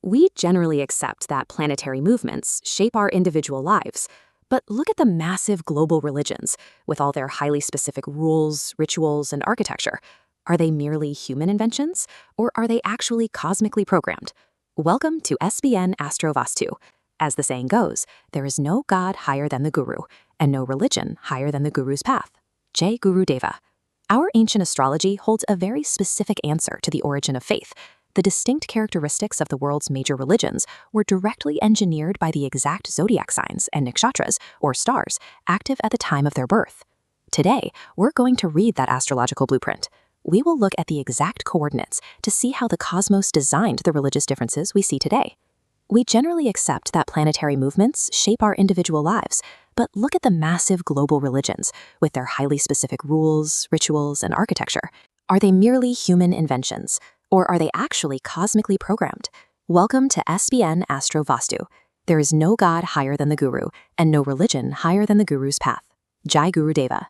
We generally accept that planetary movements shape our individual lives, but look at the massive global religions, with all their highly specific rules, rituals, and architecture. Are they merely human inventions, or are they actually cosmically programmed? Welcome to SBN Astro Vastu. As the saying goes, there is no god higher than the guru, and no religion higher than the guru's path. Jai Gurudeva. Our ancient astrology holds a very specific answer to the origin of faith. The distinct characteristics of the world's major religions were directly engineered by the exact zodiac signs and nakshatras, or stars, active at the time of their birth. Today, we're going to read that astrological blueprint. We will look at the exact coordinates to see how the cosmos designed the religious differences we see today. We generally accept that planetary movements shape our individual lives, but look at the massive global religions, with their highly specific rules, rituals, and architecture. Are they merely human inventions, or are they actually cosmically programmed? Welcome to SBN Astro Vastu. There is no god higher than the guru, and no religion higher than the guru's path. Jai Gurudeva.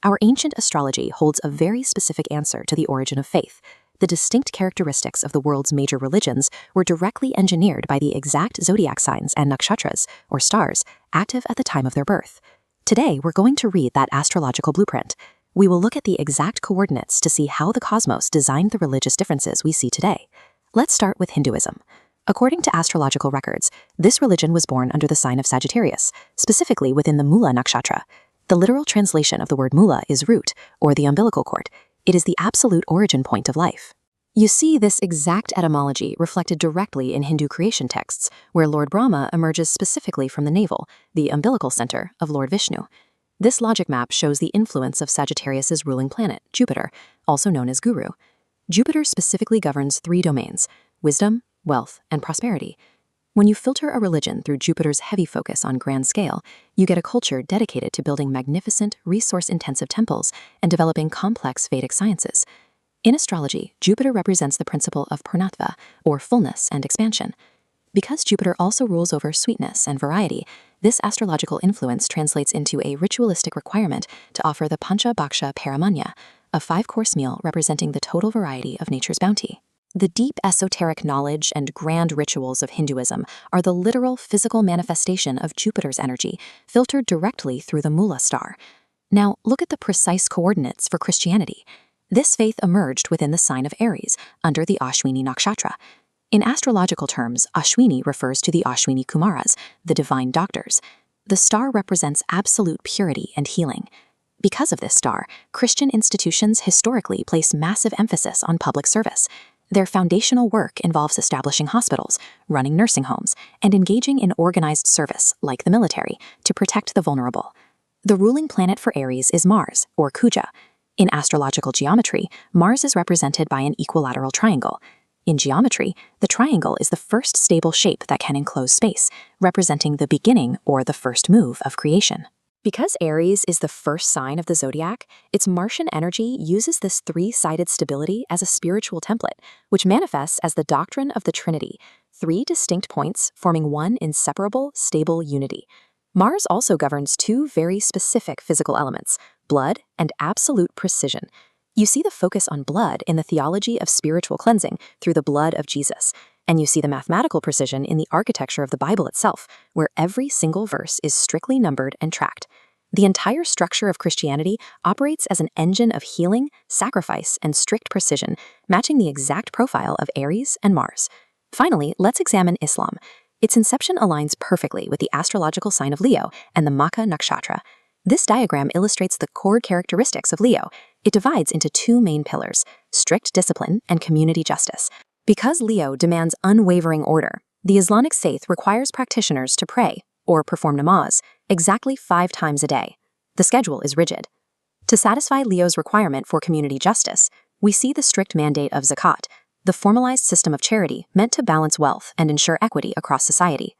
Our ancient astrology holds a very specific answer to the origin of faith. The distinct characteristics of the world's major religions were directly engineered by the exact zodiac signs and nakshatras, or stars, active at the time of their birth. Today, we're going to read that astrological blueprint. We will look at the exact coordinates to see how the cosmos designed the religious differences we see today. Let's start with Hinduism. According to astrological records, this religion was born under the sign of Sagittarius, specifically within the Moola Nakshatra. The literal translation of the word Moola is root, or the umbilical cord. It is the absolute origin point of life. You see this exact etymology reflected directly in Hindu creation texts, where Lord Brahma emerges specifically from the navel, the umbilical center of Lord Vishnu. This logic map shows the influence of Sagittarius's ruling planet, Jupiter, also known as Guru. Jupiter specifically governs 3 domains: wisdom, wealth, and prosperity. When you filter a religion through Jupiter's heavy focus on grand scale, you get a culture dedicated to building magnificent, resource-intensive temples and developing complex Vedic sciences. In astrology, Jupiter represents the principle of purnatva, or fullness and expansion. Because Jupiter also rules over sweetness and variety, this astrological influence translates into a ritualistic requirement to offer the Pancha Bhaksha Paramanya, a 5-course meal representing the total variety of nature's bounty. The deep esoteric knowledge and grand rituals of Hinduism are the literal physical manifestation of Jupiter's energy, filtered directly through the Moola star. Now, look at the precise coordinates for Christianity. This faith emerged within the sign of Aries, under the Aswini Nakshatra. In astrological terms, Aswini refers to the Aswini Kumaras, the divine doctors. The star represents absolute purity and healing. Because of this star, Christian institutions historically place massive emphasis on public service. Their foundational work involves establishing hospitals, running nursing homes, and engaging in organized service, like the military, to protect the vulnerable. The ruling planet for Aries is Mars, or Kuja. In astrological geometry, Mars is represented by an equilateral triangle. In geometry, the triangle is the first stable shape that can enclose space, representing the beginning or the first move of creation. Because Aries is the first sign of the zodiac, its Martian energy uses this 3-sided stability as a spiritual template, which manifests as the doctrine of the Trinity, 3 distinct points forming one inseparable, stable unity. Mars also governs 2 very specific physical elements, blood and absolute precision. You see the focus on blood in the theology of spiritual cleansing through the blood of Jesus, and you see the mathematical precision in the architecture of the Bible itself, where every single verse is strictly numbered and tracked. The entire structure of Christianity operates as an engine of healing, sacrifice, and strict precision, matching the exact profile of Aries and Mars. Finally, let's examine Islam. Its inception aligns perfectly with the astrological sign of Leo and the Makha Nakshatra. This diagram illustrates the core characteristics of Leo. It divides into 2 main pillars: strict discipline and community justice. Because Leo demands unwavering order, the Islamic faith requires practitioners to pray, or perform namaz, exactly 5 times a day. The schedule is rigid. To satisfy Leo's requirement for community justice, we see the strict mandate of zakat, the formalized system of charity meant to balance wealth and ensure equity across society.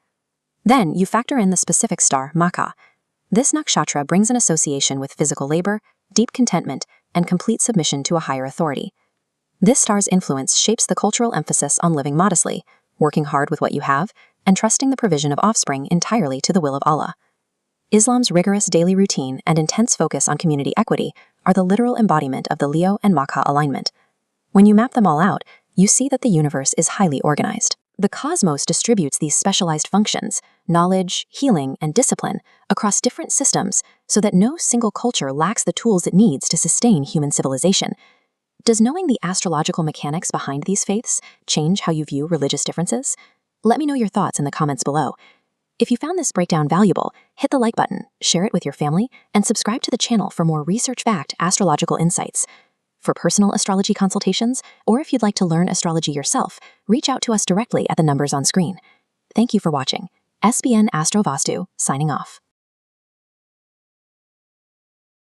Then you factor in the specific star, Makha. This nakshatra brings an association with physical labor, deep contentment, and complete submission to a higher authority. This star's influence shapes the cultural emphasis on living modestly, working hard with what you have, and trusting the provision of offspring entirely to the will of Allah. Islam's rigorous daily routine and intense focus on community equity are the literal embodiment of the Leo and Makha alignment. When you map them all out, you see that the universe is highly organized. The cosmos distributes these specialized functions, knowledge, healing, and discipline, across different systems so that no single culture lacks the tools it needs to sustain human civilization. Does knowing the astrological mechanics behind these faiths change how you view religious differences? Let me know your thoughts in the comments below. If you found this breakdown valuable, hit the like button, share it with your family, and subscribe to the channel for more research-backed astrological insights. For personal astrology consultations, or if you'd like to learn astrology yourself, reach out to us directly at the numbers on screen. Thank you for watching. SBN Astro Vastu, signing off.